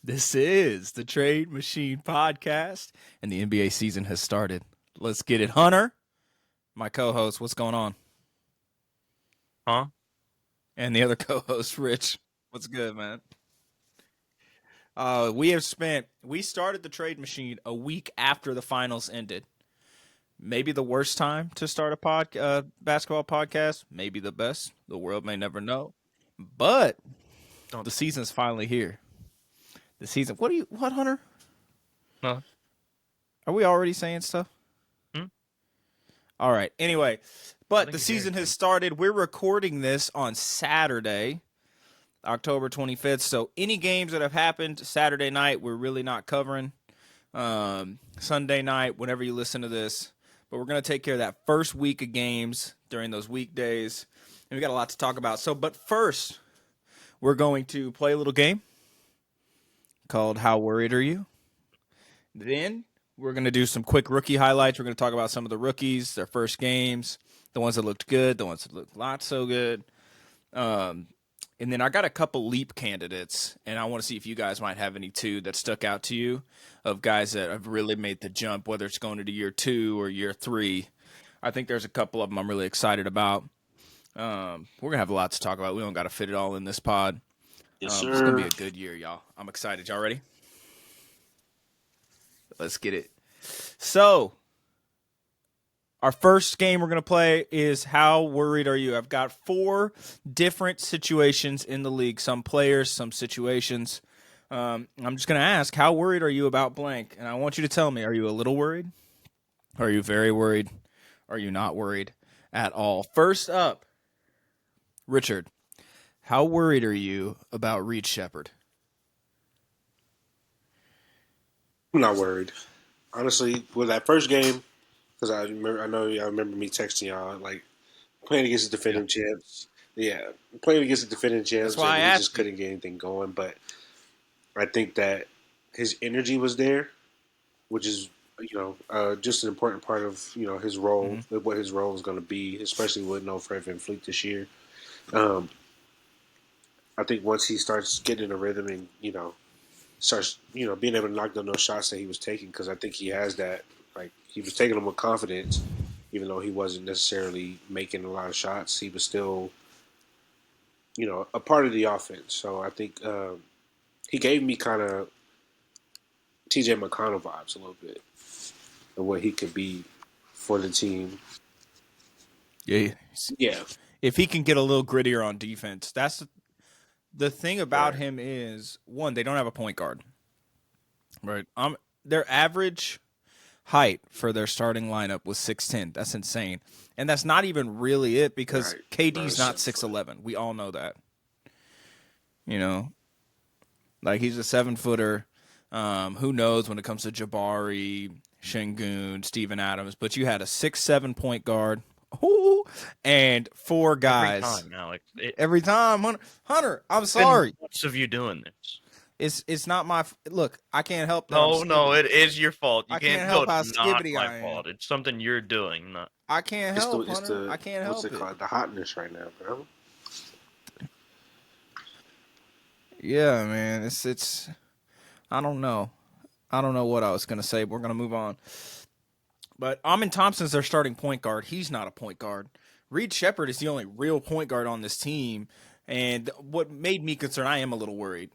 This is the Trade Machine Podcast, and the NBA season has started. Let's get it. Hunter, my co-host, what's going on? Huh? And the other co-host, Rich, what's good, man? We started the Trade Machine a week after the finals ended. Maybe the worst time to start a basketball podcast, maybe the best. The world may never know. But the season's finally here. The season. What, Hunter? Huh? Are we already saying stuff? All right. Anyway, but the season has started. We're recording this on Saturday, October 25th. So any games that have happened Saturday night, we're really not covering. Sunday night, whenever you listen to this. But we're going to take care of that first week of games during those weekdays. And we got a lot to talk about. But first, we're going to play a little game called How Worried Are You? Then we're going to do some quick rookie highlights. We're going to talk about some of the rookies, their first games, the ones that looked good, the ones that looked not so good. And then I got a couple leap candidates, and I want to see if you guys might have any too that stuck out to you of guys that have really made the jump, whether it's going into year 2 or year 3. I think there's a couple of them I'm really excited about. We're going to have a lot to talk about. We don't got to fit it all in this pod. Yes, sir. It's going to be a good year, y'all. I'm excited. Y'all ready? Let's get it. So, our first game we're going to play is How Worried Are You? I've got 4 different situations in the league. Some players, some situations. I'm just going to ask, how worried are you about blank? And I want you to tell me, are you a little worried? Are you very worried? Are you not worried at all? First up, Richard, how worried are you about Reed Sheppard? I'm not worried. Honestly, with that first game, because I know y'all remember me texting y'all, like, playing against the defending champs. Yeah, playing against the defending champs, That's why and I he asked just you. couldn't get anything going. But I think that his energy was there, which is, just an important part of, his role, what his role is going to be, especially with no Fred VanVleet this year. I think once he starts getting in a rhythm and, starts, being able to knock down those shots that he was taking, because I think he has that. Like, he was taking them with confidence, even though he wasn't necessarily making a lot of shots. He was still, a part of the offense. So I think he gave me kind of TJ McConnell vibes a little bit of what he could be for the team. Yeah. If he can get a little grittier on defense, that's the thing about him is, one, they don't have a point guard. Right. Their average height for their starting lineup was 6'10". That's insane. And that's not even really it, because KD's not 6'11". We all know that. Like, he's a 7-footer. Who knows when it comes to Jabari, Şengün, Steven Adams, but you had a 6'7" point guard. Ooh, and 4 guys. Every time, Alex. Every time. Hunter, I'm sorry. What's of you doing this? It's not my look. I can't help that. No, it is your fault. You can't help go. how It's not skibbity my I am. fault. It's something you're doing. Not. I can't help. It's Hunter. I can't help what's it called? The hotness right now, bro. Yeah, man. It's. I don't know. I don't know what I was gonna say. But we're gonna move on. But Amin Thompson's their starting point guard. He's not a point guard. Reed Sheppard is the only real point guard on this team. And what made me concerned, I am a little worried.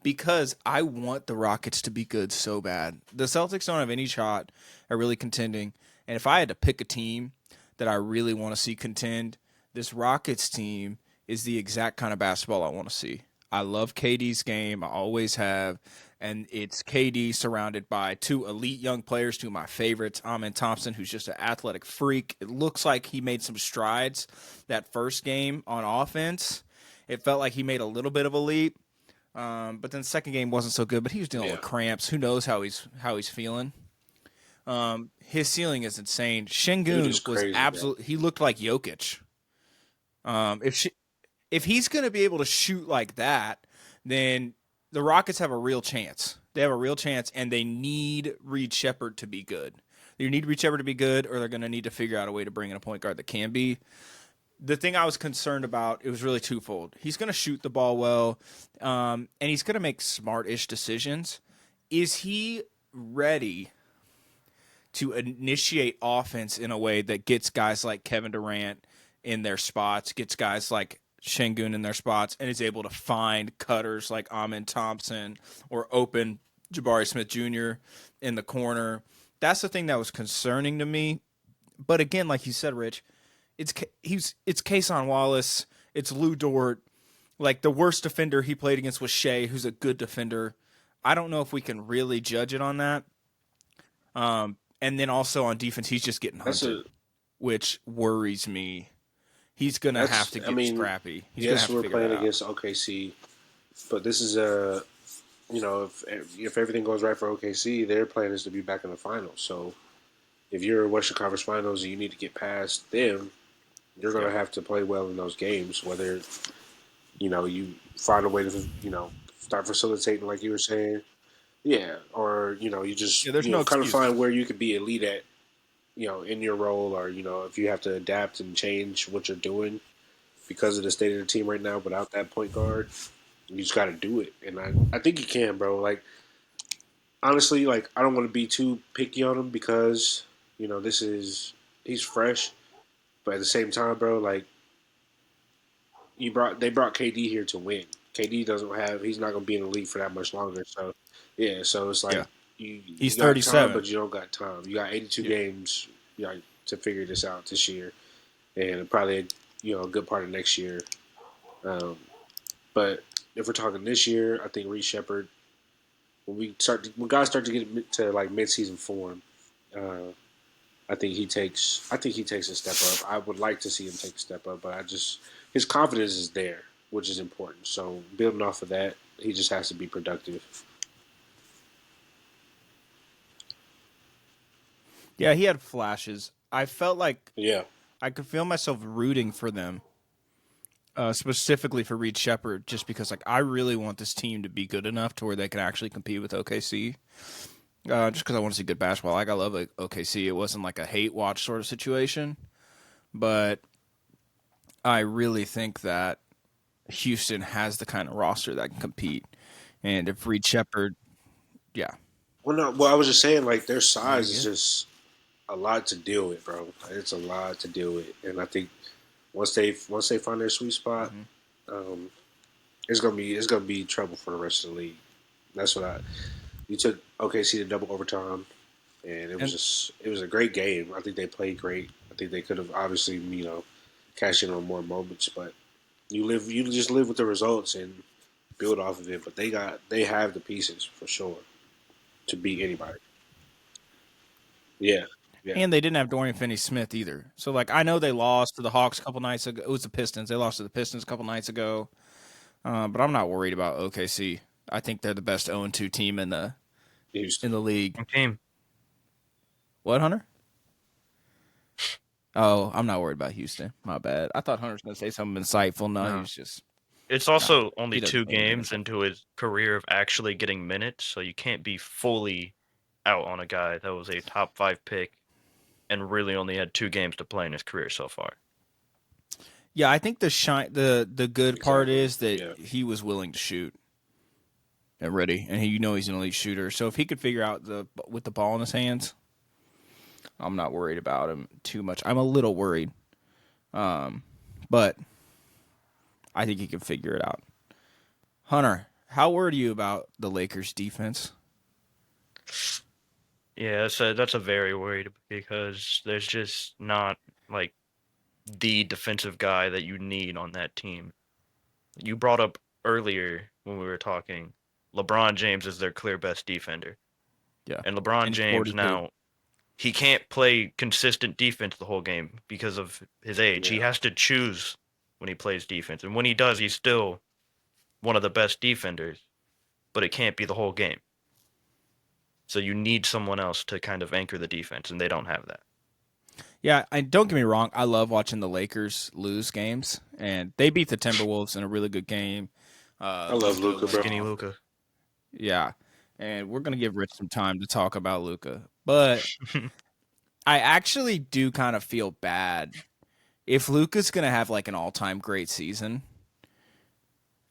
Because I want the Rockets to be good so bad. The Celtics don't have any shot at really contending. And if I had to pick a team that I really want to see contend, this Rockets team is the exact kind of basketball I want to see. I love KD's game. I always have. And it's KD surrounded by 2 elite young players, 2 of my favorites. Amin Thompson, who's just an athletic freak. It looks like he made some strides that first game on offense. It felt like he made a little bit of a leap. But then the second game wasn't so good. But he was dealing with cramps. Who knows how he's feeling? His ceiling is insane. Şengün was absolutely. He looked like Jokic. If he's going to be able to shoot like that, then the Rockets have a real chance. They have a real chance, and they need Reed Sheppard to be good. They need Reed Sheppard to be good, or they're going to need to figure out a way to bring in a point guard that can be. the thing I was concerned about, it was really twofold. He's going to shoot the ball well, and he's going to make smart-ish decisions. Is he ready to initiate offense in a way that gets guys like Kevin Durant in their spots, gets guys like Şengün in their spots, and is able to find cutters like Amin Thompson or open Jabari Smith Jr. in the corner? That's the thing that was concerning to me. But again, like you said, Rich, it's Kason Wallace, it's Lou Dort. Like, the worst defender he played against was Shea, who's a good defender. I don't know if we can really judge it on that. And then also on defense, he's just getting hunted, which worries me. He's going to have to get scrappy. Yes, we're playing against OKC, but this is if everything goes right for OKC, their plan is to be back in the finals. So if you're in Western Conference Finals and you need to get past them, you're going to have to play well in those games, whether, you find a way to, start facilitating like you were saying. Yeah, or, you just kind of find where you could be elite at, in your role, or, if you have to adapt and change what you're doing because of the state of the team right now without that point guard, you just got to do it. And I think you can, bro. Like, honestly, like, I don't want to be too picky on him because, he's fresh. But at the same time, bro, like, they brought KD here to win. KD he's not going to be in the league for that much longer. So, yeah, so it's like he's got 37, time, but you don't got time. You got 82 games to figure this out this year, and probably a good part of next year. But if we're talking this year, I think Reed Sheppard, when guys start to get to like mid-season form, I think he takes a step up. I would like to see him take a step up, but his confidence is there, which is important. So building off of that, he just has to be productive. Yeah, he had flashes. I felt like I could feel myself rooting for them, specifically for Reed Sheppard, just because like I really want this team to be good enough to where they can actually compete with OKC. Just because I want to see good basketball. Like, I love OKC. It wasn't like a hate watch sort of situation, but I really think that Houston has the kind of roster that can compete. And if Reed Sheppard, Well, I was just saying, like, their size is just a lot to deal with, bro. It's a lot to deal with, and I think once they find their sweet spot, it's gonna be trouble for the rest of the league. That's what you took OKC to double overtime, and it was a great game. I think they played great. I think they could have obviously cashed in on more moments, but you just live with the results and build off of it. But they have the pieces for sure to beat anybody. Yeah. And they didn't have Dorian Finney-Smith either. So, like, I know they lost to the Hawks a couple nights ago. It was the Pistons. They lost to the Pistons a couple nights ago. But I'm not worried about OKC. I think they're the best 0-2 team in the league. Team. What, Hunter? Oh, I'm not worried about Houston. My bad. I thought Hunter was going to say something insightful. No, he was just... It's also only 2 games into his career of actually getting minutes, so you can't be fully out on a guy that was a top 5 pick and really only had 2 games to play in his career so far. Yeah, I think the good part is that he was willing to shoot and ready, and he's an elite shooter. So if he could figure out with the ball in his hands, I'm not worried about him too much. I'm a little worried, but I think he can figure it out. Hunter, how worried are you about the Lakers' defense? Yeah, that's a very worried because there's just not like the defensive guy that you need on that team. You brought up earlier when we were talking, LeBron James is their clear best defender. Yeah. And LeBron James now, he can't play consistent defense the whole game because of his age. Yeah. He has to choose when he plays defense. And when he does, he's still one of the best defenders, but it can't be the whole game. So you need someone else to kind of anchor the defense, and they don't have that. Yeah, don't get me wrong. I love watching the Lakers lose games, and they beat the Timberwolves in a really good game. I love Luka, bro. Skinny Luka. Yeah, and we're going to give Rich some time to talk about Luka. But I actually do kind of feel bad if Luka's going to have like an all-time great season,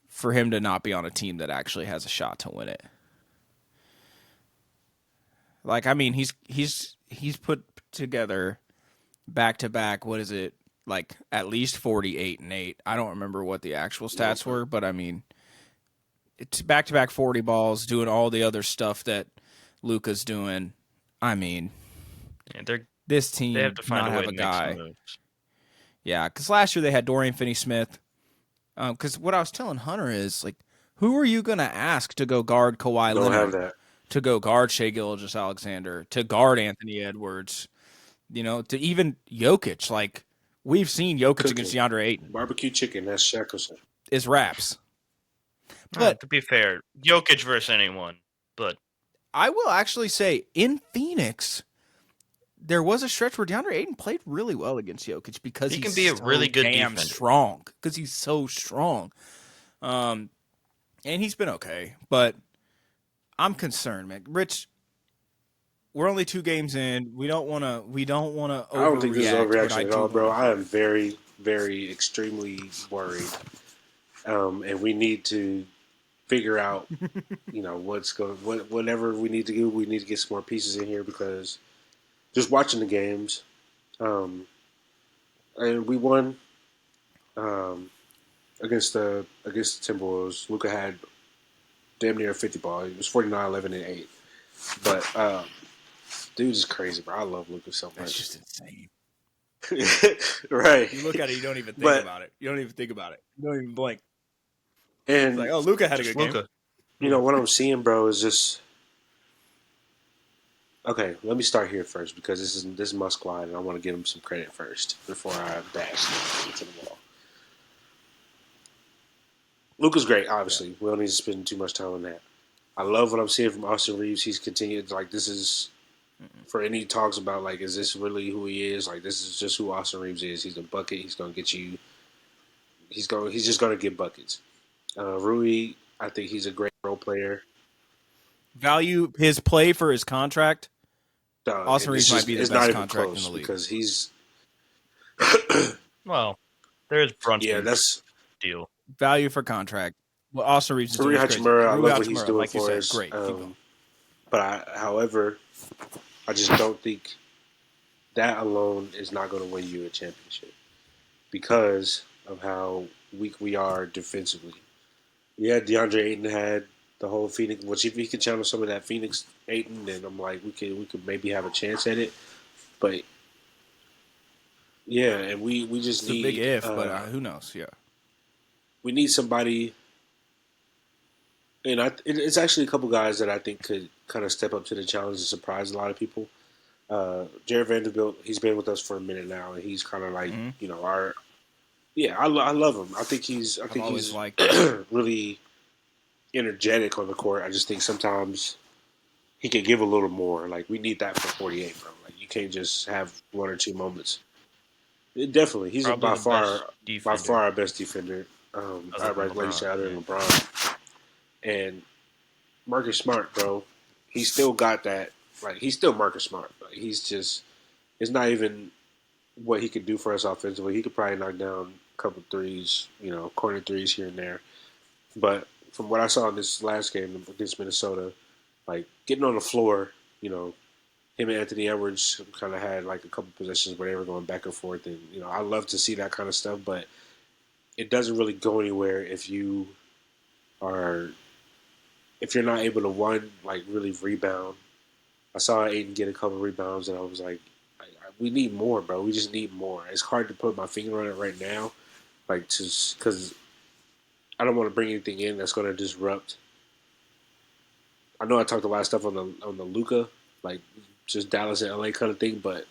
for him to not be on a team that actually has a shot to win it. Like, I mean, he's put together back-to-back, what is it, like at least 48-8. I don't remember what the actual stats were, but I mean, it's back-to-back 40 balls, doing all the other stuff that Luka's doing. I mean, this team they have to find not a way have to a make guy. some moves. Yeah, because last year they had Dorian Finney-Smith. Because what I was telling Hunter is, like, who are you going to ask to go guard Kawhi Don't have Leonard? that. To go guard Shai Gilgeous-Alexander? To guard Anthony Edwards? You know, to even Jokic. Like, we've seen Jokic against DeAndre Ayton. Barbecue chicken, that's Shackleton. Is raps. But to be fair, Jokic versus anyone. But I will actually say, in Phoenix, there was a stretch where DeAndre Ayton played really well against Jokic because he can he's be a so really good damn defender. strong. Because he's so strong. And he's been okay. But I'm concerned, man. Rich, we're only 2 games in. We don't want to overreact. I don't think this is overreaction at all, bro. I am very, very extremely worried. And we need to figure out, whatever we need to do. We need to get some more pieces in here because just watching the games, and we won against the Timberwolves. Luka had damn near a 50 ball. It was 49, 11, and 8. But dude is crazy, bro. I love Luka so much. That's just insane. Right. You look at it, you don't even think about it. You don't even think about it. You don't even blink. And it's like, oh, Luka had a good game. You know, what I'm seeing, bro, is just okay. Let me start here first because this is my squad, and I want to give him some credit first before I bash into the wall. Luka's great, obviously. Yeah. We don't need to spend too much time on that. I love what I'm seeing from Austin Reeves. He's continued like this is for any talks about like is this really who he is? Like this is just who Austin Reeves is. He's a bucket. He's gonna get you. He's just gonna get buckets. Rui, I think he's a great role player. Value his play for his contract. Austin Reeves might be the best contract in the league because he's. Well, there's Brunson's yeah, that's deal. Value for contract. Well, Austin Reeves is doing crazy. I love what he's doing like for us. Great. However, I just don't think that alone is not going to win you a championship because of how weak we are defensively. Yeah, DeAndre Ayton had the whole Phoenix. Which if he could channel some of that Phoenix Ayton, then I'm like, we could maybe have a chance at it. But yeah, and we just need a big if, but who knows? Yeah, we need somebody. And it's actually a couple guys that I think could kind of step up to the challenge and surprise a lot of people. Jared Vanderbilt, he's been with us for a minute now, and he's kind of like our. Yeah, I love him. I think he's really energetic on the court. I just think sometimes he can give a little more. Like we need that for 48, bro. Like you can't just have 1 or 2 moments. Definitely, he's by far our best defender. Like you said, other than LeBron. And Marcus Smart, bro, he's still got that. Like he's still Marcus Smart. Like, he's just. It's not even what he could do for us offensively. He could probably knock down a couple threes, corner threes here and there. But from what I saw in this last game against Minnesota, like getting on the floor, him and Anthony Edwards kind of had like a couple possessions where they were going back and forth, and I love to see that kind of stuff. But it doesn't really go anywhere if you're not able to really rebound. I saw Aiden get a couple rebounds, and I was like, we need more, bro. We just need more. It's hard to put my finger on it right now, because I don't want to bring anything in that's going to disrupt. I know I talked a lot of stuff on the Luka, like just Dallas and LA kind of thing, but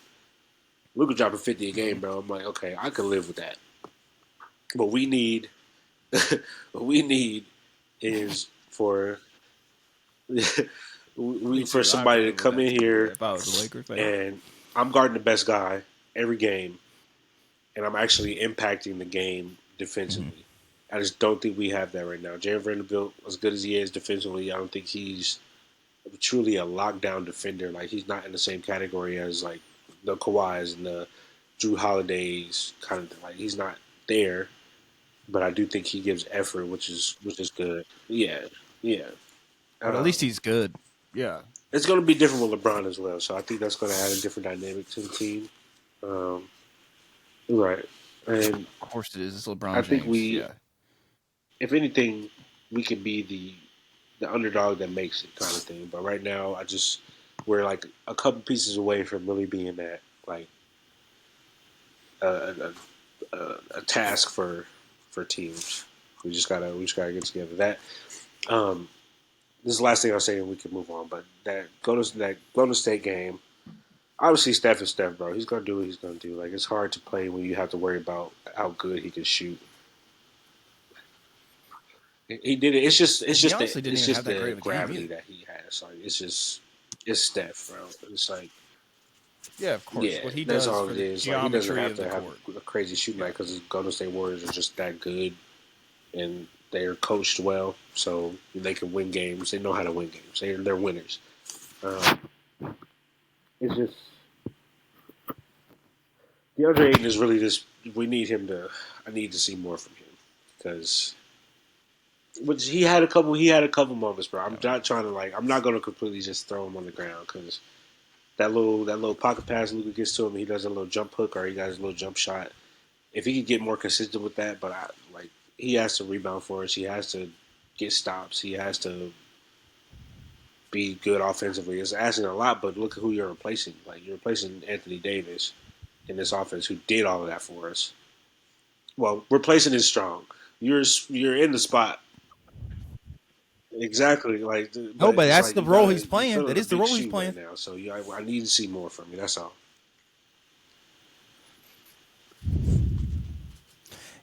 Luka dropping 50 a game, bro. I'm like, okay, I can live with that. But what we need is for somebody to come in here and I'm guarding the best guy every game, and I'm actually impacting the game defensively. Mm-hmm. I just don't think we have that right now. Jared Vanderbilt, as good as he is defensively, I don't think he's truly a lockdown defender. Like he's not in the same category as like the Kawhis and the Drew Holiday's kind of thing. Like he's not there, but I do think he gives effort, which is good. Yeah, yeah. But at least he's good. Yeah. It's going to be different with LeBron as well, so I think that's going to add a different dynamic to the team. Right, and of course it is. It's LeBron I think James. if anything, we could be the underdog that makes it kind of thing. But right now, we're like a couple pieces away from really being that like a task for teams. We just gotta get together. That this is the last thing I'll say, and we can move on. But that Golden State game, obviously Steph is Steph, bro. He's gonna do what he's gonna do. Like it's hard to play when you have to worry about how good he can shoot. He did it. It's just the gravity that he has. Like it's Steph, bro. It's like of course. Yeah, what he that's does all for it the is. Like, he doesn't have to have court. a crazy shooting night because the Golden State Warriors are just that good, and they're coached well, so they can win games. They know how to win games. They're winners. It's just DeAndre Ayton is really just. We need him to. I need to see more from him because. Which he had a couple moments, bro. I'm not trying to I'm not going to completely just throw him on the ground because that little pocket pass Luka gets to him, he does a little jump hook or he does a little jump shot. If he could get more consistent with that, but he has to rebound for us. He has to get stops. He has to be good offensively. It's asking a lot, but look at who you're replacing. Like you're replacing Anthony Davis in this offense, who did all of that for us. Well, replacing is strong. You're in the spot. Exactly, but that's the role he's playing. That is the role he's playing right now. So I need to see more from you. That's all.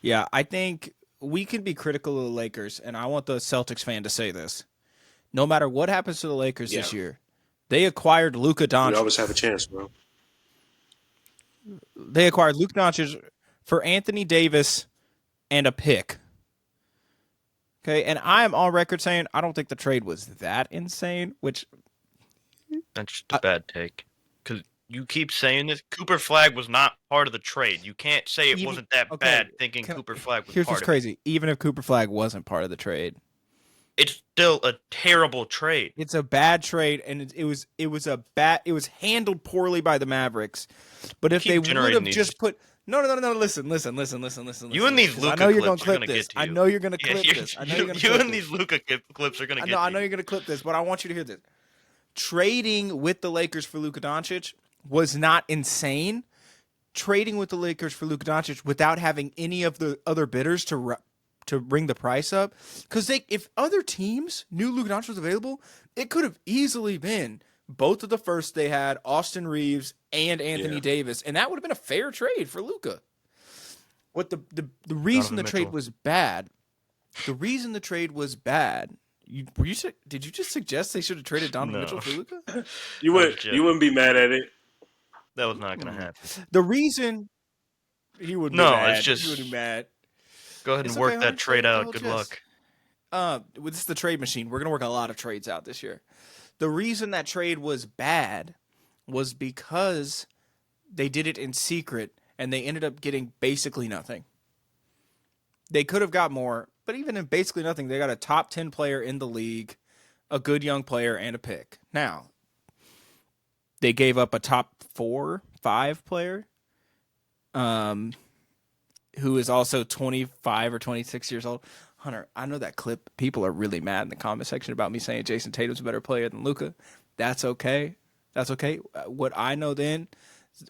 Yeah, I think we can be critical of the Lakers, and I want the Celtics fan to say this. No matter what happens to the Lakers this year, they acquired Luka Doncic. We always have a chance, bro. They acquired Luka Doncic for Anthony Davis and a pick. Okay, and I am on record saying I don't think the trade was that insane, which... That's just a bad take. Because you keep saying this. Cooper Flag was not part of the trade. You can't say it wasn't that bad thinking Cooper Flag was part of it. Here's what's crazy. Even if Cooper Flag wasn't part of the trade... It's still a terrible trade. It's a bad trade, and it was handled poorly by the Mavericks. But if they would have just put... No, listen. You and these Luka clips are going to get to you. I know you're going to clip this. You and these Luka clips are going to get to you. I know you're going to clip this, but I want you to hear this. Trading with the Lakers for Luka Doncic was not insane. Trading with the Lakers for Luka Doncic without having any of the other bidders to bring the price up, because if other teams knew Luka Doncic was available, it could have easily been both of the first they had, Austin Reeves and Anthony Davis, and that would have been a fair trade for Luka. What the reason the trade was bad? The reason the trade was bad. Did you just suggest they should have traded Donovan Mitchell for Luka? You wouldn't be mad at it. That was not going to happen. The reason he wouldn't. No, be mad. it's just he would be mad. Go ahead and work that trade out. Good luck. This is the trade machine. We're going to work a lot of trades out this year. The reason that trade was bad was because they did it in secret, and they ended up getting basically nothing. They could have got more, but even in basically nothing, they got a top 10 player in the league, a good young player, and a pick. Now, they gave up a top 4-5 player, who is also 25 or 26 years old. Hunter, I know that clip. People are really mad in the comment section about me saying Jason Tatum's a better player than Luka. That's okay. What I know then,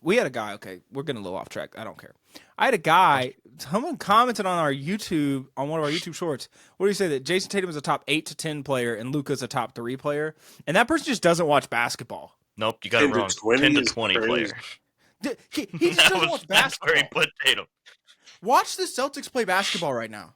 we had a guy, we're getting a little off track. I don't care. I had a guy, someone commented on one of our YouTube shorts, what do you say that Jason Tatum is a top 8 to 10 player and Luka's a top 3 player? And that person just doesn't watch basketball. Nope, you got it wrong. 10 to 20 player. He just doesn't watch basketball. That's where he put Tatum. Watch the Celtics play basketball right now.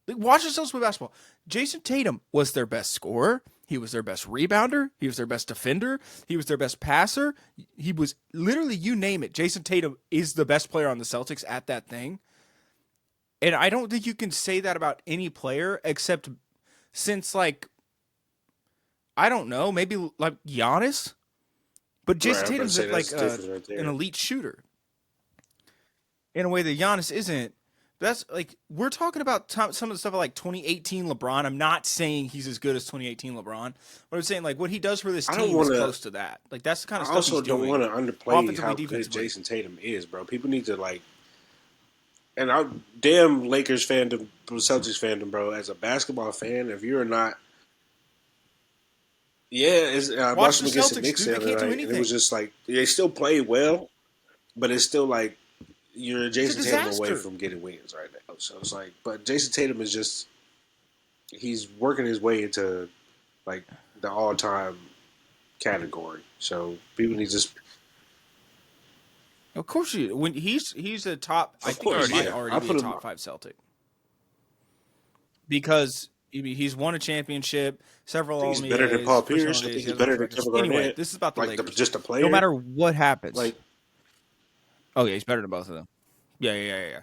Watch the Celtics play basketball. Jason Tatum was their best scorer. He was their best rebounder. He was their best defender. He was their best passer. He was literally, you name it. Jason Tatum is the best player on the Celtics at that thing. And I don't think you can say that about any player except since, I don't know, maybe like Giannis. But Jason Tatum's an elite shooter. in a way that Giannis isn't. That's like we're talking about some of the stuff like 2018 LeBron. I'm not saying he's as good as 2018 LeBron, but I'm saying like what he does for this team is close to that. Like that's the kind of stuff he's doing. I also don't want to underplay how good Jason Tatum is, bro. People need to like, and I'm damn Lakers fandom, Celtics fandom, bro. As a basketball fan, if you're not, I watched them against the Knicks the other night, and it was just like they still play well, but it's still like. You're Jason Tatum away from getting wins right now. So it's like, but Jason Tatum is just, he's working his way into like the all-time category. So people need to. Of course, when he's a top. I think he might already be a top 5 Celtic because he's won a championship, several All-NBAs. He's better than Paul Pierce. I think he's better than Kevin Garnett. Anyway, this is about the Lakers. Just a player. No matter what happens, like. Oh yeah, he's better than both of them. Yeah.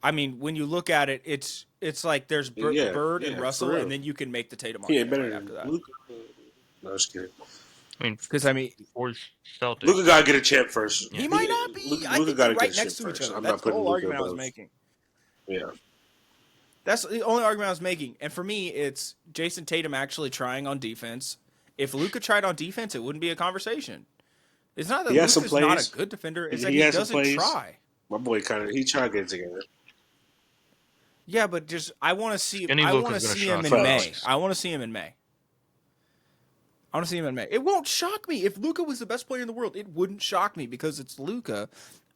I mean, when you look at it, it's like there's Bird and Russell, and then you can make the Tatum argument better right after that. Luka. No, just kidding. Because Luka gotta get a chip first. He might not be. Luka gotta right next to each other. I'm That's the whole argument I was making. Yeah. That's the only argument I was making. And for me, it's Jason Tatum actually trying on defense. If Luka tried on defense, it wouldn't be a conversation. It's not that Luka's not a good defender. It's that he doesn't try. My boy he tried to get it together. Yeah, but just I want to see him in May. I want to see him in May. It won't shock me. If Luka was the best player in the world, it wouldn't shock me because it's Luka.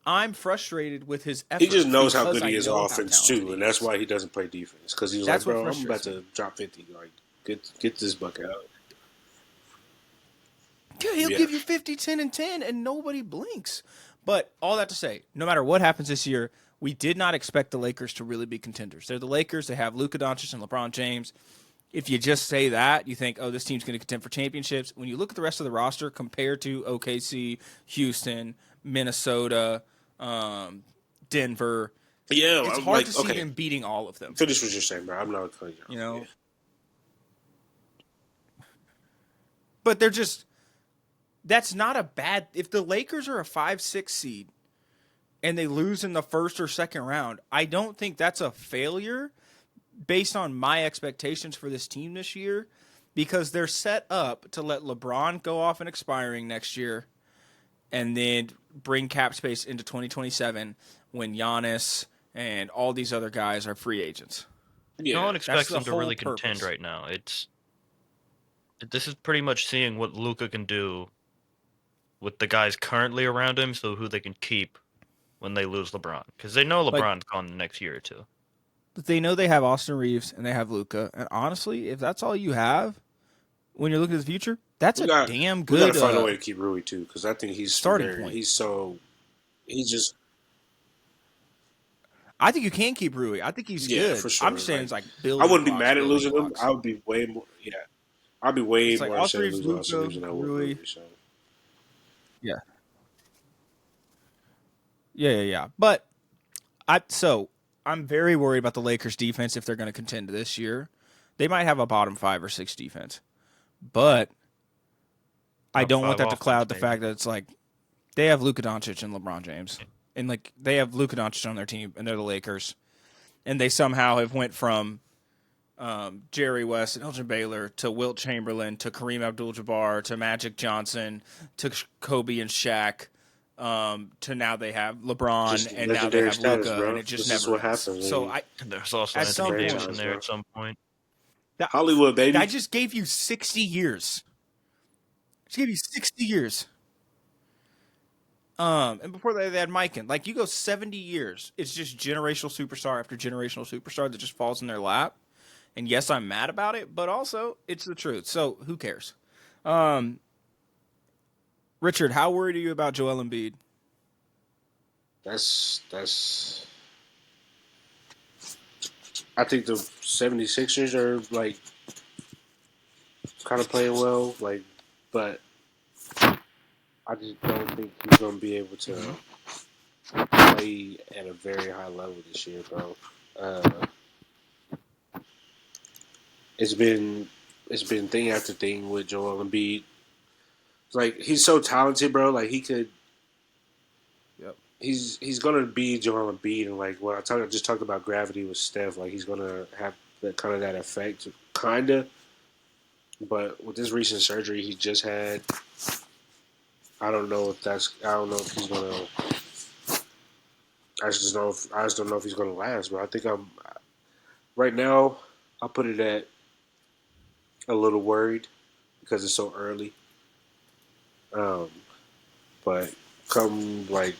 I'm frustrated with his effort. He just knows how good he is on offense too, and that's why he doesn't play defense. Because he's like, bro, I'm about to drop 50. Like, get this bucket out. Yeah, he'll give you 50, 10, and 10, and nobody blinks. But all that to say, no matter what happens this year, we did not expect the Lakers to really be contenders. They're the Lakers. They have Luka Doncic and LeBron James. If you just say that, you think, oh, this team's going to contend for championships. When you look at the rest of the roster compared to OKC, Houston, Minnesota, Denver, it's hard to see them beating all of them. Finish what you're saying, bro. I'm not cutting you. You know? But they're just... That's not a bad... If the Lakers are a 5-6 seed and they lose in the first or second round, I don't think that's a failure based on my expectations for this team this year because they're set up to let LeBron go off and expiring next year and then bring cap space into 2027 when Giannis and all these other guys are free agents. Yeah, no one expects them to really contend right now. This is pretty much seeing what Luka can do with the guys currently around him, so who they can keep when they lose LeBron. Because they know LeBron's gone the next year or two. But they know they have Austin Reeves and they have Luka. And honestly, if that's all you have when you're looking at the future, that's damn good. We got to find a way to keep Rui, too, because I think he's starting point. I think you can keep Rui. I think he's good. For sure. I'm just saying it's like I wouldn't be mad at losing him. I would be way more. Yeah. I'd be way more upset losing Austin Reeves than I would Rui. So. Yeah. Yeah. But I'm very worried about the Lakers' defense if they're going to contend this year. They might have a bottom 5 or 6 defense, but I don't want that to cloud the fact that it's like they have Luka Doncic and LeBron James, and like they have Luka Doncic on their team, and they're the Lakers, and they somehow have went from Jerry West and Elgin Baylor to Wilt Chamberlain to Kareem Abdul-Jabbar to Magic Johnson to Kobe and Shaq. To now they have LeBron and now they have Luka, and it just never happens. So there's also Anthony Davis in there at some point. Hollywood, baby. I just gave you 60 years. And before that, they had Mikan. Like, you go 70 years. It's just generational superstar after generational superstar that just falls in their lap. And yes, I'm mad about it, but also it's the truth. So who cares? Richard, how worried are you about Joel Embiid? That's. I think the 76ers are like kind of playing well, like, but I just don't think he's gonna be able to play at a very high level this year, bro. It's been thing after thing with Joel Embiid. Like, he's so talented, bro. Like, he could. Yep. he's gonna be Joel Embiid, and like what I just talked about gravity with Steph. Like he's gonna have that kind of that effect, kinda. But with this recent surgery he just had, I don't know if he's gonna. I just don't know if he's gonna last. But I think I'm right now. I'll put it at a little worried because it's so early. Um, but come like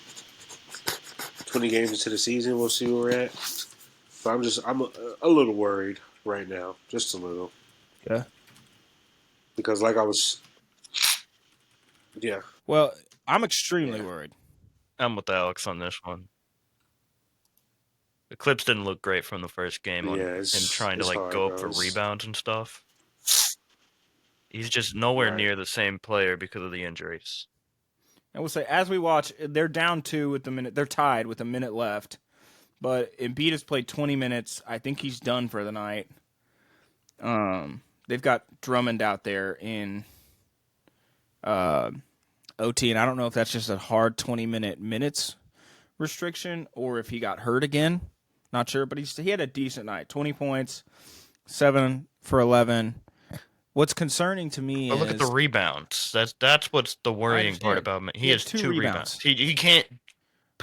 20 games into the season, we'll see where we're at. But I'm a little worried right now, just a little. Yeah. Because like I was, yeah. Well, I'm extremely worried. I'm with Alex on this one. The clips didn't look great from the first game on him trying to like hard, go bro. up for rebounds and stuff. He's just nowhere near the same player because of the injuries. I will say, as we watch, they're down 2 with the minute. They're tied with a minute left. But Embiid has played 20 minutes. I think he's done for the night. They've got Drummond out there in OT, and I don't know if that's just a hard minutes restriction or if he got hurt again. Not sure, but he had a decent night. 20 points, 7 for 11. What's concerning to me is... look at the rebounds. That's what's the worrying part about him. He has 2 rebounds. He can't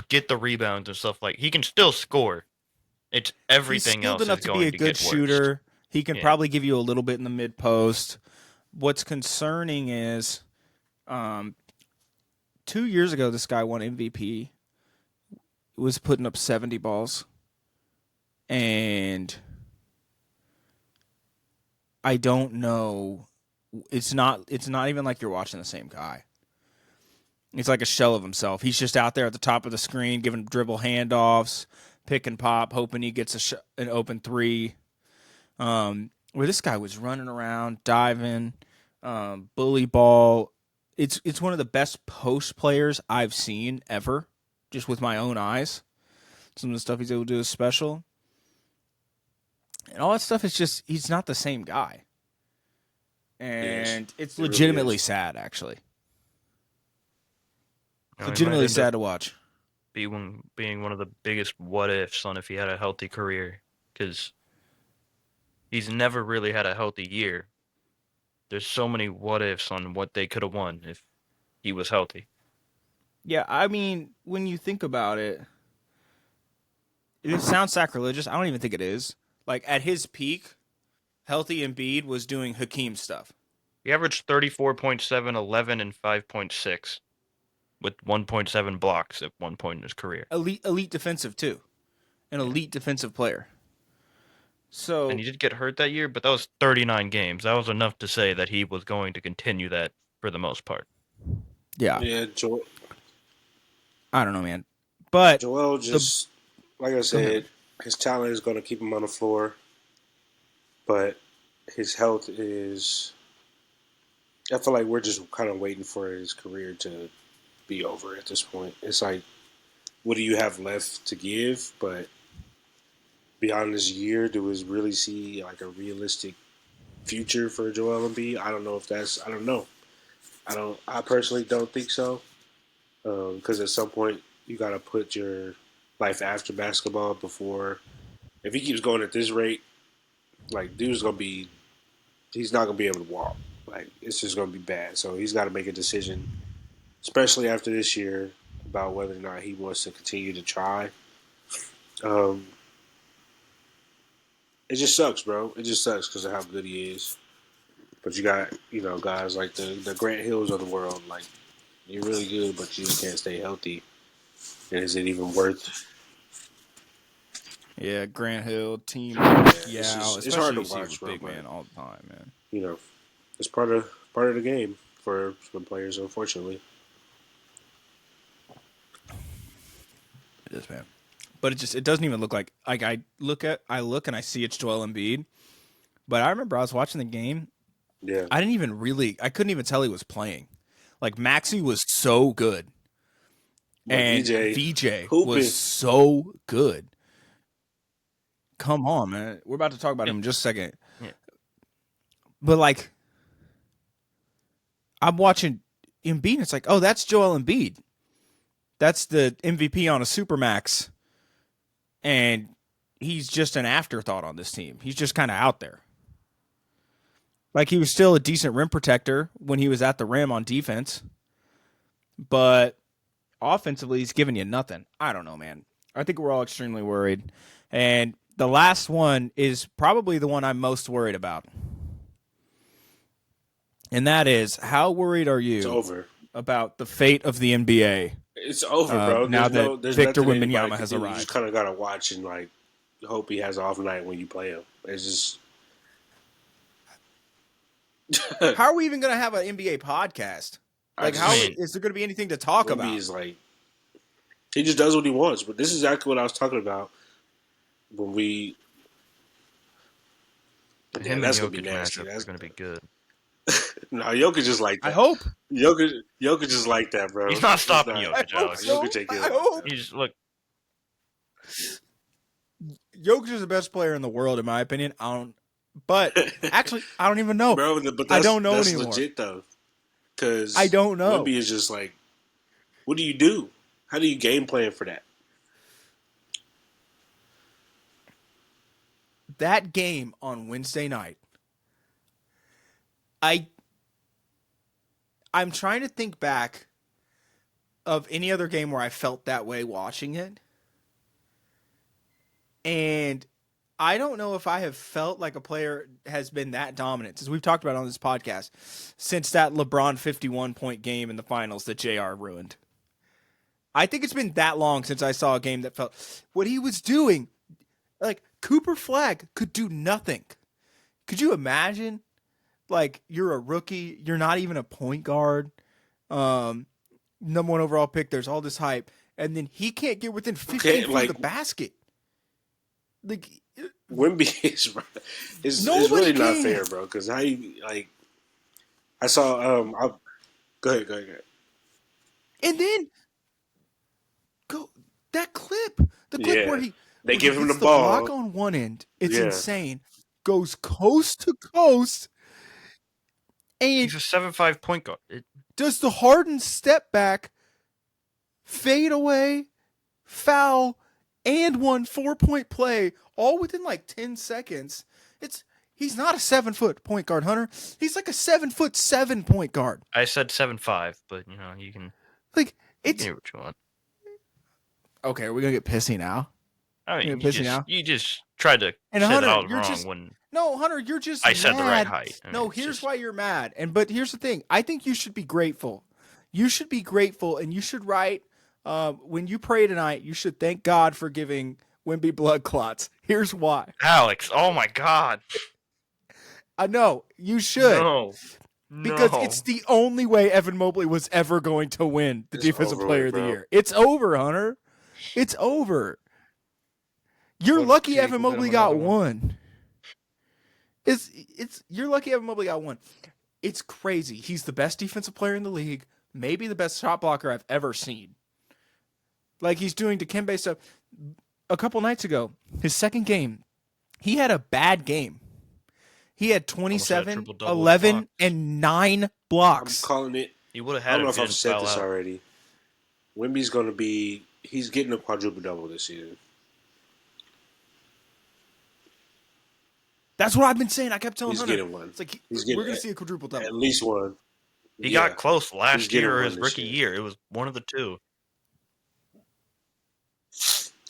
get the rebounds and stuff like... He can still score. It's everything else is going to get worse. He's skilled enough to be a good shooter. He can probably give you a little bit in the mid-post. What's concerning is 2 years ago, this guy won MVP. Was putting up 70 balls. And I don't know. It's not even like you're watching the same guy. He's like a shell of himself. He's just out there at the top of the screen giving dribble handoffs, pick and pop, hoping he gets an open 3. Where this guy was running around, diving, bully ball. It's one of the best post players I've seen ever, just with my own eyes. Some of the stuff he's able to do is special. And all that stuff is just, he's not the same guy. And it's legitimately sad, actually. It's legitimately sad to watch. Being one of the biggest what ifs on if he had a healthy career. Because he's never really had a healthy year. There's so many what ifs on what they could have won if he was healthy. Yeah, I mean, when you think about it, it sounds sacrilegious. I don't even think it is. Like, at his peak, healthy Embiid was doing Hakeem stuff. He averaged 34.7, 11, and 5.6 with 1.7 blocks at one point in his career. Elite defensive, too. An elite defensive player. So, and he did get hurt that year, but that was 39 games. That was enough to say that he was going to continue that for the most part. Yeah. Yeah, I don't know, man. But Joel just, like I said, his talent is going to keep him on the floor. But his health is... I feel like we're just kind of waiting for his career to be over at this point. It's like, what do you have left to give? But beyond this year, do we really see like a realistic future for Joel Embiid? I don't know if that's... I don't know. I personally don't think so. Because at some point, you got to put your life after basketball before... If he keeps going at this rate, like, dude's going to be... He's not going to be able to walk. Like, it's just going to be bad. So he's got to make a decision, especially after this year, about whether or not he wants to continue to try. It just sucks, bro. It just sucks because of how good he is. But you got, guys like the Grant Hills of the world. Like, you're really good, but you just can't stay healthy. And is it even worth... Yeah, Grant Hill, team. It's hard to watch, bro, big man all the time, man. It's part of the game for some players, unfortunately. It is, man. But it doesn't even look like I look and I see it's Joel Embiid. But I remember I was watching the game. Yeah. I couldn't even tell he was playing. Like, Maxey was so good. And VJ was so good. Come on, man. We're about to talk about him in just a second. Yeah. But, like, I'm watching Embiid, and it's like, oh, that's Joel Embiid. That's the MVP on a Supermax. And he's just an afterthought on this team. He's just kind of out there. Like, he was still a decent rim protector when he was at the rim on defense. But offensively, he's giving you nothing. I don't know, man. I think we're all extremely worried. And the last one is probably the one I'm most worried about. And that is, how worried are you about the fate of the NBA? It's over, bro. Now that Victor Wembanyama has arrived. You just kind of got to watch and, like, hope he has an off night when you play him. It's just... How are we even going to have an NBA podcast? Like, is there going to be anything to talk about? Is like, he just does what he wants. But this is exactly what I was talking about when we. Him and Jokic matchup is going to be good. No, Jokic just like that. I hope. Jokic just like that, bro. He's not stopping Jokic, Alex. I hope. Look. Jokic is the best player in the world, in my opinion. But actually, I don't even know. Bro, I don't know that's anymore. Legit though, because I don't know. Wemby is just like, what do you do? How do you game plan for that? That game on Wednesday night, I'm trying to think back of any other game where I felt that way watching it, and I don't know if I have felt like a player has been that dominant, as we've talked about on this podcast, since that LeBron 51-point game in the finals that JR ruined. I think it's been that long since I saw a game that felt what he was doing. Like, Cooper Flagg could do nothing. Could you imagine? Like, you're a rookie. You're not even a point guard. Number 1 overall pick. There's all this hype. And then he can't get within 15 feet of the basket. Like, Wemby is really not fair, bro. Because how you, like, I saw, go ahead. And then, that clip. The clip where they give him the ball. ball. Block on one end. It's insane. Goes coast to coast. And he's a 7'5" point guard. Does the Harden step back, fade away, foul, and 1 4-point play all within like 10 seconds. He's not a 7-foot point guard, Hunter. He's like a 7'7" point guard. I said 7'5", but you can like it's hear what you want. Okay, are we gonna get pissy now? I mean, you just tried to and say Hunter, that I was wrong when. No, Hunter, you're just I said the right height. No, here's why you're mad. But here's the thing. I think you should be grateful. You should be grateful, and you should write when you pray tonight. You should thank God for giving Wemby blood clots. Here's why. Alex, oh my God. I know you should. No. Because it's the only way Evan Mobley was ever going to win the Defensive Player of the Year. It's over, Hunter. It's over. You're lucky Evan Mobley got one. You're lucky Evan Mobley got one. It's crazy. He's the best defensive player in the league, maybe the best shot blocker I've ever seen. Like, he's doing Dikembe stuff. A couple nights ago, his second game, he had a bad game. He had 27, 11, and 9 blocks. I'm calling it. He would have had. I don't know if I've said this already. Wemby's going to be. He's getting a quadruple double this season. That's what I've been saying. I kept telling He's Hunter. Getting one. It's like we're going to see a quadruple double. At least one. He got close last year or his rookie year. It was one of the two.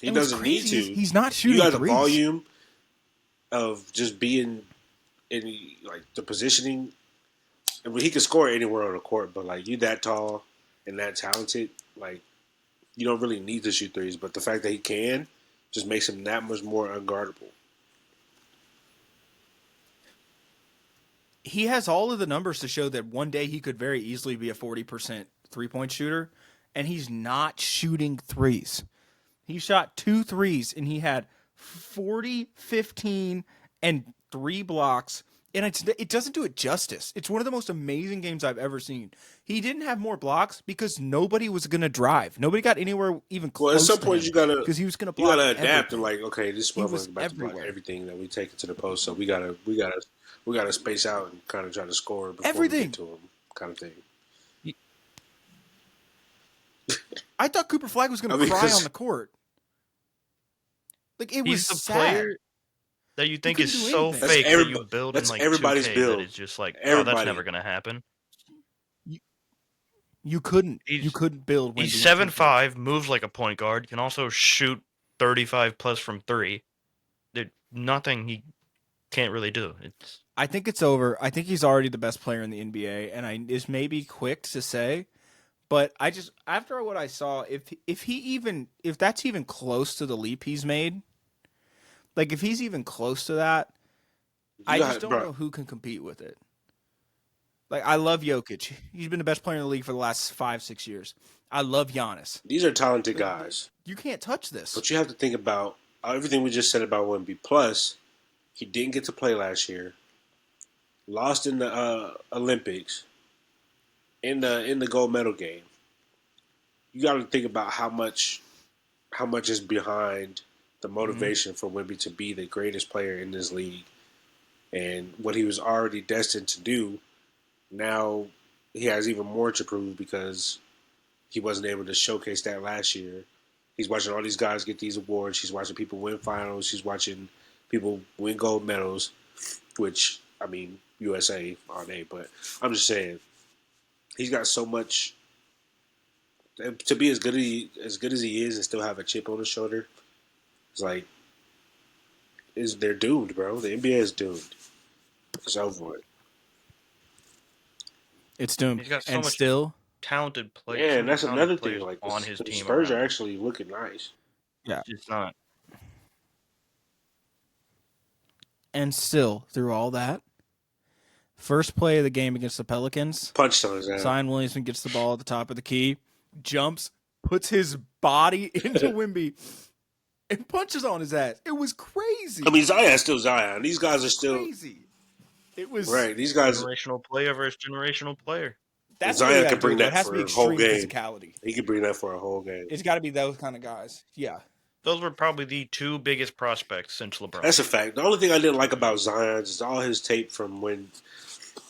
He doesn't need to. He's not shooting. You got threes. the volume of just being in like the positioning. I mean, he can score anywhere on the court, but like you that tall and that talented, like you don't really need to shoot threes. But the fact that he can just makes him that much more unguardable. He has all of the numbers to show that one day he could very easily be a 40% three-point shooter, and he's not shooting threes. He shot 2 threes, and he had 40, 15, and 3 blocks, and it doesn't do it justice. It's one of the most amazing games I've ever seen. He didn't have more blocks because nobody was going to drive. Nobody got anywhere even close. Well, at some point you gotta because he was going to block. You gotta adapt everything. and like, okay, this motherfucker's about to block everything that we take into the post, so we gotta space out and kind of try to score before we get to him, kind of thing. I thought Cooper Flag was going to cry on the court. Like, it was the sad. Player that you think is so fake that you build in like everybody's 2K build. that it's just like, Everybody. oh, that's never going to happen. You couldn't build Wemby. He's 7'5", moves like a point guard, can also shoot 35 plus from 3. There's nothing he can't really do. I think it's over. I think he's already the best player in the NBA, and it's maybe quick to say, but I just, after what I saw, if that's even close to the leap he's made, like if he's even close to that, I just don't know who can compete with it. Like, I love Jokic. He's been the best player in the league for the last 5-6 years. I love Giannis. These are talented guys. You can't touch this. But you have to think about everything we just said about Wemby. Plus, he didn't get to play last year. Lost in the Olympics. In the gold medal game. You got to think about how much is behind the motivation for Wemby to be the greatest player in this league, and what he was already destined to do. Now he has even more to prove because he wasn't able to showcase that last year. He's watching all these guys get these awards. He's watching people win finals. He's watching people win gold medals, which, I mean, USA all day. But I'm just saying, he's got so much to be as good as he is and still have a chip on his shoulder. It's like, they're doomed, bro. The NBA is doomed. It's over with. It's doomed. He's got so and much still talented players. Yeah, and that's another thing. Like, on his team, Spurs are actually looking nice. Yeah, it's not. And still, through all that, first play of the game against the Pelicans, punched on his ass. Zion Williamson gets the ball at the top of the key, jumps, puts his body into Wemby, and punches on his ass. It was crazy. I mean, Zion's still Zion. These guys are still crazy. It was right. These guys, generational player versus generational player. That's Zion can bring that it has for to be a whole game. Physicality. He can bring that for a whole game. It's got to be those kind of guys. Yeah. Those were probably the two biggest prospects since LeBron. That's a fact. The only thing I didn't like about Zion is all his tape from when,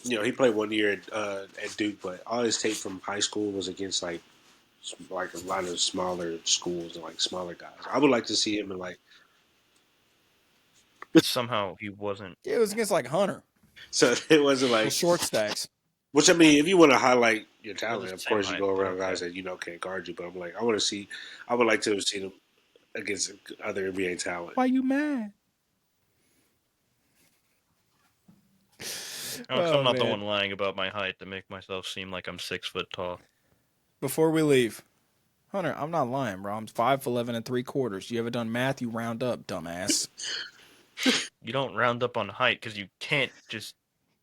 he played 1 year at Duke, but all his tape from high school was against like a lot of smaller schools and like smaller guys. I would like to see him in like. Somehow he wasn't. It was against like Hunter. So it wasn't like short stacks. Which, I mean, if you want to highlight your talent, of course you go around guys that can't guard you. But I'm like, I would like to have seen him against other NBA talent. Why you mad? I'm not the one lying about my height to make myself seem like I'm 6 foot tall. Before we leave, Hunter, I'm not lying, bro. I'm 5'11" ¾ You ever done math? You round up, dumbass. You don't round up on height because you can't just.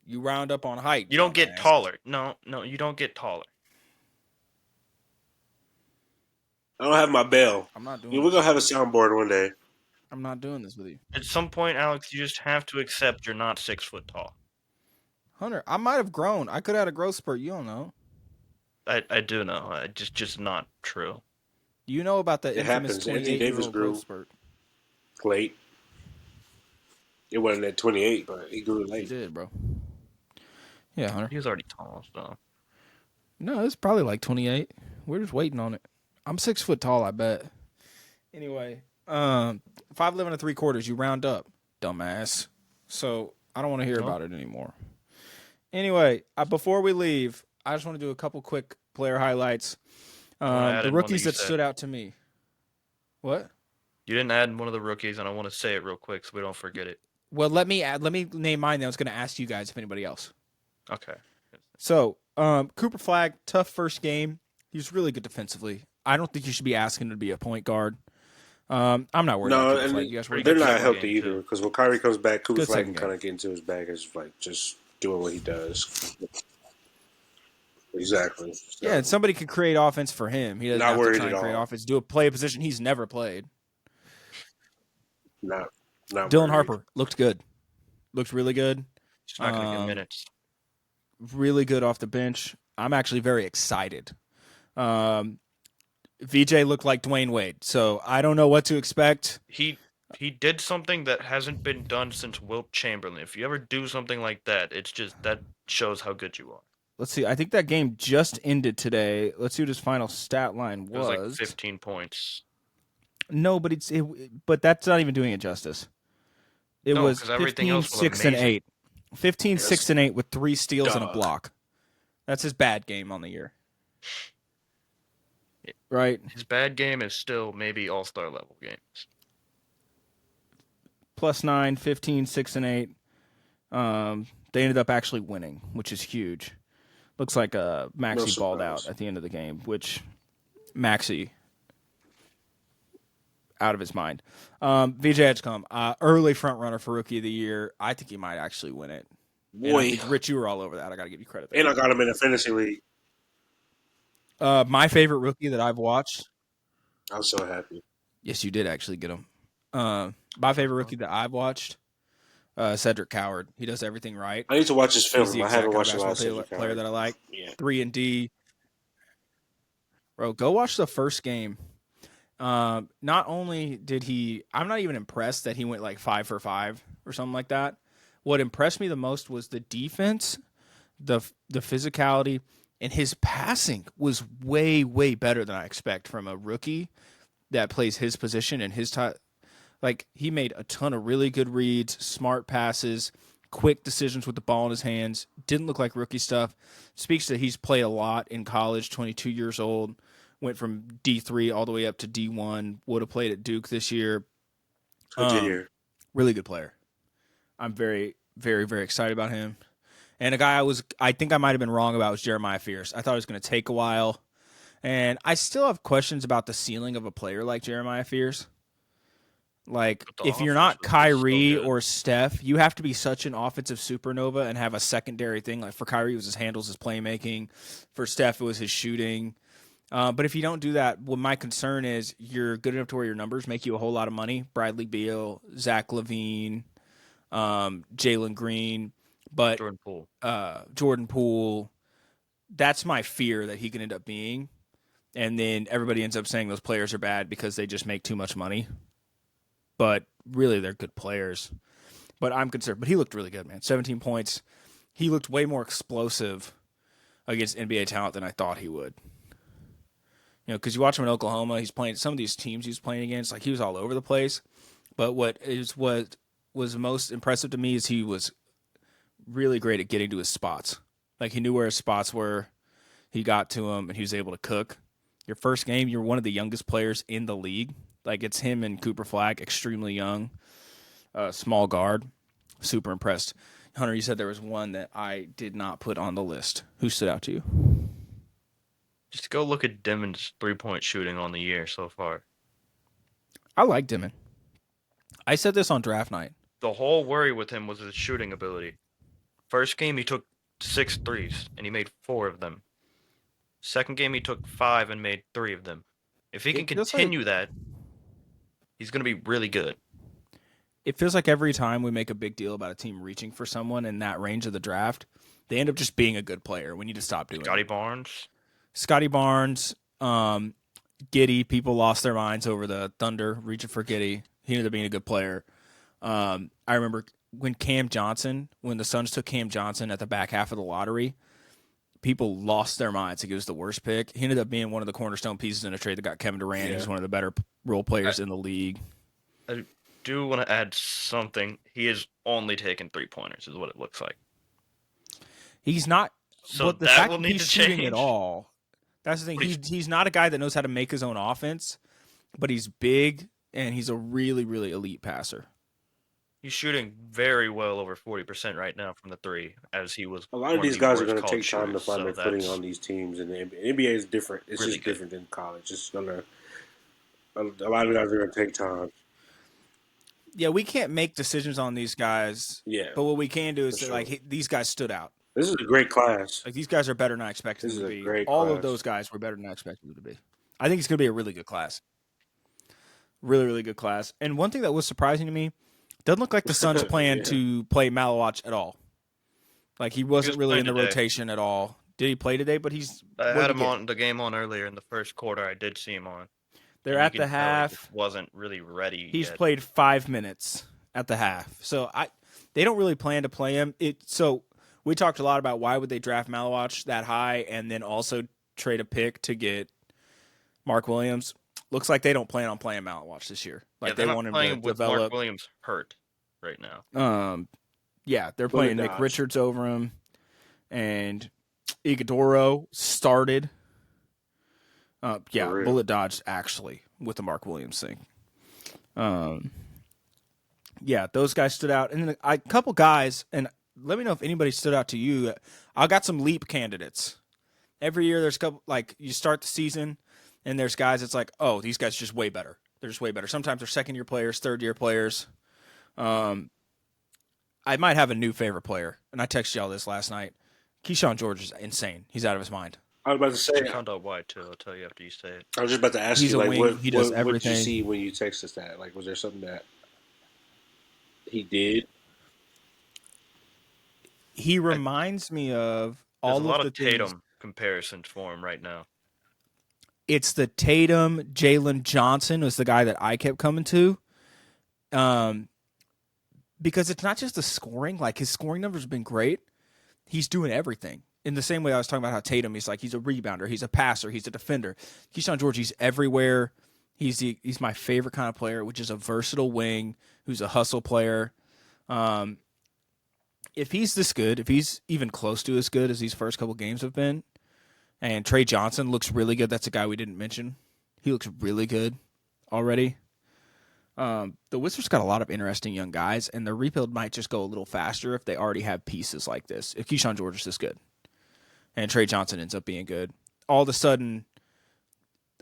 You round up on height. You don't get taller. No, you don't get taller. I don't have my bell. I'm not doing We're going to have a soundboard one day. I'm not doing this with you. At some point, Alex, you just have to accept you're not 6 foot tall. Hunter, I might have grown. I could have had a growth spurt. You don't know. I do know. Just not true. You know about the infamous 28-year-old growth spurt. Late. It wasn't at 28, but he grew late. He did, bro. Yeah, Hunter. He was already tall, so. No, it's probably like 28. We're just waiting on it. I'm 6 foot tall, I bet. Anyway, 5'11" ¾ You round up, dumbass. So I don't want to hear about it anymore. Anyway, before we leave, I just want to do a couple quick player highlights. The rookies that stood out to me. What? You didn't add one of the rookies, and I want to say it real quick so we don't forget it. Well, let me name mine. Then I was going to ask you guys if anybody else. Okay. So, Cooper Flag, tough first game. He was really good defensively. I don't think you should be asking him to be a point guard. I'm not worried about Cooper Flag. You guys they're not healthy either because when Kyrie comes back, Cooper Flag can kind of get into his bag as like just doing what he does. Exactly. So, yeah, and somebody could create offense for him. He doesn't have to try and create offense. Do play a position he's never played. Not Dylan worried. Harper looked good. Looked really good. He's not going to get minutes. Really good off the bench. I'm actually very excited. VJ looked like Dwayne Wade, so I don't know what to expect. He did something that hasn't been done since Wilt Chamberlain. If you ever do something like that, it's just that shows how good you are. let's see. I think that game just ended today. Let's see what his final stat line was. It was like 15 points. No, but but that's not even doing it justice. It was 15, 6, and 8. 15, 6, and 8 with 3 steals and a block. That's his bad game on the year. Right? His bad game is still maybe all-star level games. +9, 15, 6, and 8. They ended up actually winning, which is huge. Looks like Maxey balled out at the end of the game, which Maxey out of his mind. VJ Edgecombe, early front runner for Rookie of the Year. I think he might actually win it. Boy. I think, Rich, you were all over that. I got to give you credit there. And I got him in a fantasy league. My favorite rookie that I've watched. I'm so happy. Yes, you did actually get him. My favorite rookie that I've watched, Cedric Coward. He does everything right. I need to watch his film. I haven't watched a lot of player that I like. Yeah. 3 and D. Bro, go watch the first game. Not only did I'm not even impressed that he went like 5 for 5 or something like that. What impressed me the most was the defense, the physicality, and his passing was way, way better than I expect from a rookie that plays his position and his time. Like, he made a ton of really good reads, smart passes, quick decisions with the ball in his hands. Didn't look like rookie stuff. Speaks that he's played a lot in college, 22 years old. Went from D3 all the way up to D1. Would have played at Duke this year. Really good player. I'm very, very, very excited about him. And a guy I think I might have been wrong about was Jeremiah Fierce. I thought it was going to take a while. And I still have questions about the ceiling of a player like Jeremiah Fierce. Like, if you're not Kyrie or Steph, you have to be such an offensive supernova and have a secondary thing. Like, for Kyrie, it was his handles, his playmaking. For Steph, it was his shooting. But if you don't do that, well, my concern is you're good enough to where your numbers make you a whole lot of money. Bradley Beal, Zach LaVine, Jalen Green, but Jordan Poole. That's my fear that he can end up being. And then everybody ends up saying those players are bad because they just make too much money. But really, they're good players. But I'm concerned. But he looked really good, man. 17 points. He looked way more explosive against NBA talent than I thought he would. You know, because you watch him in Oklahoma, he's playing some of these teams he was playing against, like he was all over the place. But what was most impressive to me is he was really great at getting to his spots. Like, he knew where his spots were. He got to them, and he was able to cook. Your first game, you're one of the youngest players in the league. Like, it's him and Cooper Flagg, extremely young, small guard. Super impressed. Hunter, you said there was one that I did not put on the list. Who stood out to you? Just go look at Dimmon's three-point shooting on the year so far. I like Dimmon. I said this on draft night. The whole worry with him was his shooting ability. First game, he took 6 threes, and he made 4 of them. Second game, he took 5 and made 3 of them. If he can continue that, he's going to be really good. It feels like every time we make a big deal about a team reaching for someone in that range of the draft, they end up just being a good player. We need to stop doing it. Scotty Barnes, Giddey. People lost their minds over the Thunder reaching for Giddey. He ended up being a good player. I remember when the Suns took Cam Johnson at the back half of the lottery, people lost their minds. Like, it was the worst pick. He ended up being one of the cornerstone pieces in a trade that got Kevin Durant. He's one of the better role players in the league. I do want to add something. He is only taking 3-pointers, is what it looks like. He's not. So the fact that he's shooting at all. That's the thing. He's not a guy that knows how to make his own offense, but he's big and he's a really, really elite passer. He's shooting very well over 40% right now from the 3, as he was. A lot of these guys are going to take time to find their footing on these teams, and the NBA is different. It's really just different than college. It's gonna. A lot of guys are going to take time. Yeah, we can't make decisions on these guys. Yeah, but what we can do is these guys stood out. This is a great class. Like, these guys are better than I expected them to be. All of those guys were better than I expected them to be. I think it's going to be a really good class. Really, really good class. And one thing that was surprising to me, doesn't look like the Suns plan to play Malawach at all. Like, he wasn't really in the rotation at all. Did he play today? But I had him on the game on earlier in the first quarter. I did see him on. They're at the half. Wasn't really ready. He's played 5 minutes at the half. So they don't really plan to play him. So we talked a lot about why would they draft Malawach that high and then also trade a pick to get Mark Williams. Looks like they don't plan on playing Malawach this year. Like they're they not want him playing to with develop. Mark Williams hurt right now. Yeah, they're playing Nick Richards over him, and Iguodaro started. Bullet dodged actually with the Mark Williams thing. Yeah, those guys stood out, and then a couple guys, and let me know if anybody stood out to you. I got some leap candidates. Every year, there's a couple. Like you start the season, and there's guys. It's like, oh, these guys are just way better. They're just way better. Sometimes they're second-year players, third-year players. I might have a new favorite player, and I texted y'all this last night. Keyshawn George is insane. He's out of his mind. I was about to say. I found out why too. I'll tell you after you say it. I was just about to ask He's you, like, what did you see when you texted us that? Like, was there something that he did? He reminds me of all There's a lot of the Tatum things. comparisons for him right now. It's the Tatum, Jalen Johnson was the guy that I kept coming to. Because it's not just the scoring. Like, his scoring numbers have been great. He's doing everything. In the same way I was talking about how Tatum, he's a rebounder, he's a passer, he's a defender. Keyshawn George, he's everywhere. He's my favorite kind of player, which is a versatile wing who's a hustle player. If he's this good, if he's even close to as good as these first couple games have been, and Trey Johnson looks really good. That's a guy we didn't mention. He looks really good already. The Wizards got a lot of interesting young guys, and the rebuild might just go a little faster if they already have pieces like this. If Keyshawn George is this good, and Trey Johnson ends up being good, all of a sudden,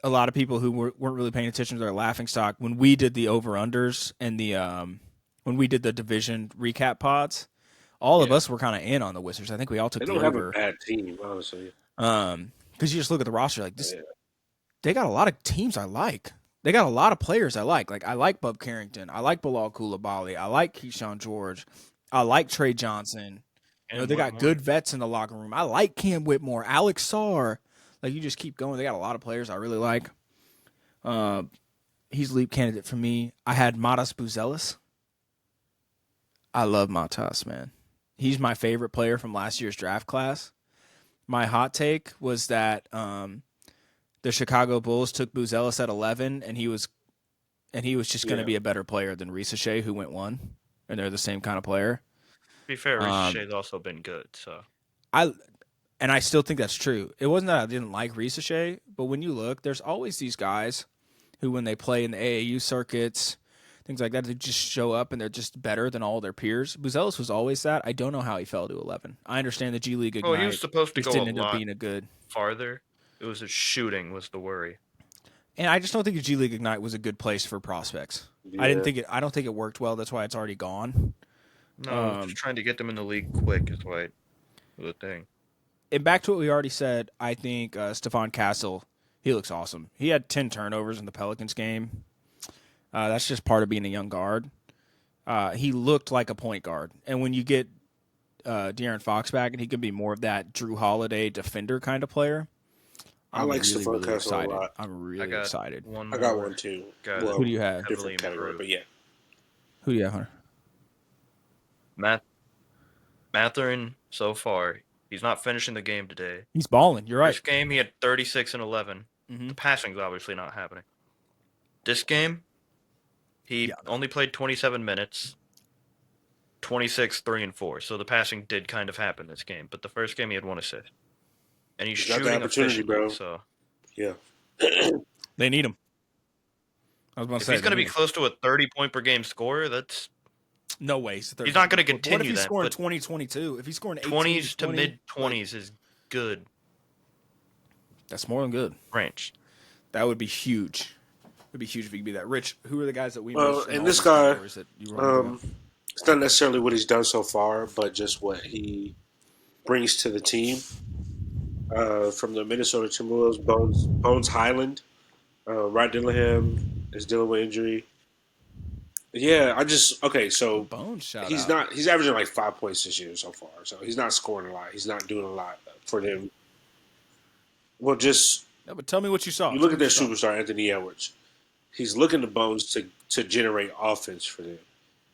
a lot of people who weren't really paying attention to their laughingstock when we did the over-unders and when we did the division recap pods, all of us were kind of in on the Wizards. I think we all took the over. They don't have a bad team, honestly. Because you just look at the roster like this, they got a lot of teams I like. They got a lot of players I like. Like, I like Bub Carrington. I like Bilal Coulibaly. I like Keyshawn George. I like Trey Johnson. They got good vets in the locker room. I like Cam Whitmore, Alex Sarr. Like, you just keep going. They got a lot of players I really like. He's a leap candidate for me. I had Matas Buzelis. I love Matas, man. He's my favorite player from last year's draft class. My hot take was that the Chicago Bulls took Buzelis at 11, and he was just going to be a better player than Reed Sheppard, who went 1, and they're the same kind of player. To be fair, Reed Sheppard's also been good, so I still think that's true. It wasn't that I didn't like Reed Sheppard, but when you look, there's always these guys who, when they play in the AAU circuits, things like that, they just show up and they're just better than all their peers. Buzelis was always that. I don't know how he fell to 11. I understand the G League Ignite. Oh, he was supposed to go didn't a end up lot being a good farther. It was his shooting was the worry. And I just don't think the G League Ignite was a good place for prospects. Yeah. I don't think it worked well. That's why it's already gone. No, just trying to get them in the league quick is why the thing. And back to what we already said, I think Stephon Castle, he looks awesome. He had 10 turnovers in the Pelicans game. That's just part of being a young guard. He looked like a point guard. And when you get De'Aaron Fox back, and he can be more of that Drew Holiday defender kind of player, I like Stephon Castle a lot. I'm really excited. I got one too. Well, who do you have? Different category, but yeah. Who do you have, Hunter? Mathurin, so far, he's not finishing the game today. He's balling. You're right. This game, he had 36 and 11. Mm-hmm. The passing's obviously not happening. This game, he only played 27 minutes, 26, 3, and 4. So the passing did kind of happen this game. But the first game, he had 1 assist. And he's shooting efficiently, bro. So yeah, they need him. I was about to say, if he's going to be close to a 30-point per game scorer, that's no way. He's not going to continue that. What if he's scoring 20-22? If he's scoring 20s to mid-20s is good. That's more than good. Range. That would be huge. It would be huge if he could be that. Rich, who are the guys that we missed? And this guy, it's not necessarily what he's done so far, but just what he brings to the team. From the Minnesota Timberwolves, Bones Highland. Rod Dillingham is dealing with injury. Yeah, so Bones he's averaging like 5 points this year so far. So he's not scoring a lot. He's not doing a lot for them. Well, but tell me what you saw. You look at their superstar, Anthony Edwards. He's looking to Bones to generate offense for them.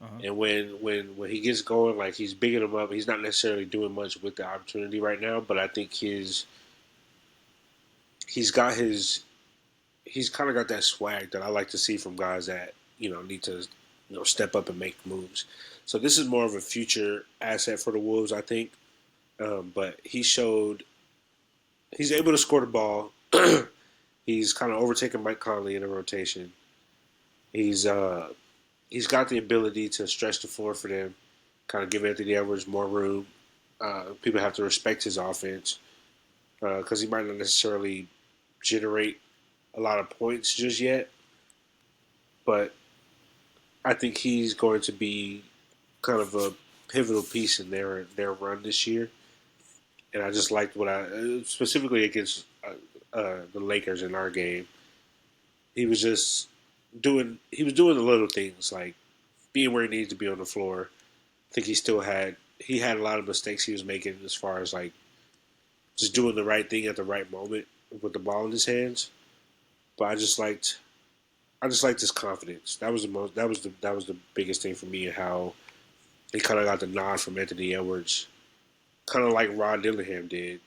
And when he gets going, like he's bigging him up. He's not necessarily doing much with the opportunity right now, but I think he's kind of got that swag that I like to see from guys that need to step up and make moves. So this is more of a future asset for the Wolves, I think. But he's able to score the ball. He's kind of overtaken Mike Conley in the rotation. He's got the ability to stretch the floor for them, kind of give Anthony Edwards more room. People have to respect his offense because he might not necessarily generate a lot of points just yet, but I think he's going to be kind of a pivotal piece in their run this year. And I just liked specifically against the Lakers in our game. He was doing the little things like being where he needed to be on the floor. I think he had a lot of mistakes he was making as far as like just doing the right thing at the right moment with the ball in his hands. But I just liked his confidence. That was the biggest thing for me, and how he kind of got the nod from Anthony Edwards, kind of like Rob Dillingham did.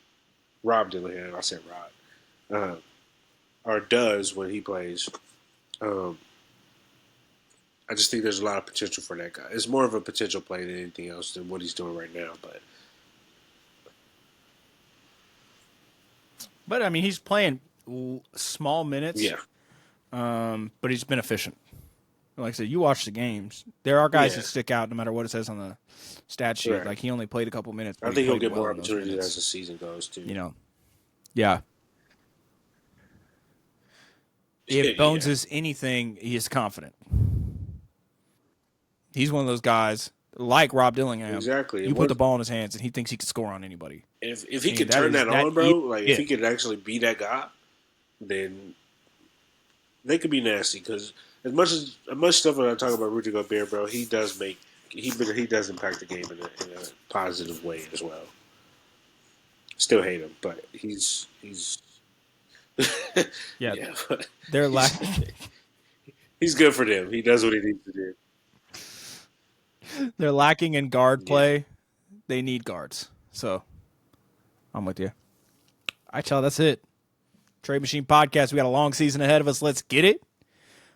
Rob Dillingham, I said Rod, or does when he plays. I just think there's a lot of potential for that guy. It's more of a potential play than anything else than what he's doing right now. But I mean, he's playing small minutes. Yeah. But he's been efficient. Like I said, you watch the games. There are guys that stick out no matter what it says on the stat sheet. Right. Like he only played a couple minutes. I think he'll get more opportunities as the season goes too. Yeah. If Bones is anything, he is confident. He's one of those guys like Rob Dillingham. Exactly. You put the ball in his hands, and he thinks he can score on anybody. If he could turn that on, bro, if he could actually be that guy, then they could be nasty. Because as much stuff that I talk about Rudy Gobert, bro, he does impact the game in a positive way as well. Still hate him, but he's They're lacking. He's good for them. He does what he needs to do. They're lacking in guard play. They need guards. So I'm with you. All right, y'all. That's it. Trade Machine Podcast. We got a long season ahead of us. Let's get it.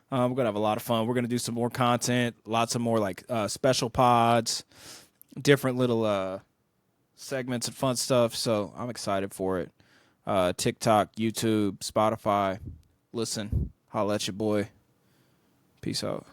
We're going to have a lot of fun. We're going to do some more content, lots of more like special pods, different little segments and fun stuff. So I'm excited for it. TikTok, YouTube, Spotify. Listen, holla at your boy. Peace out.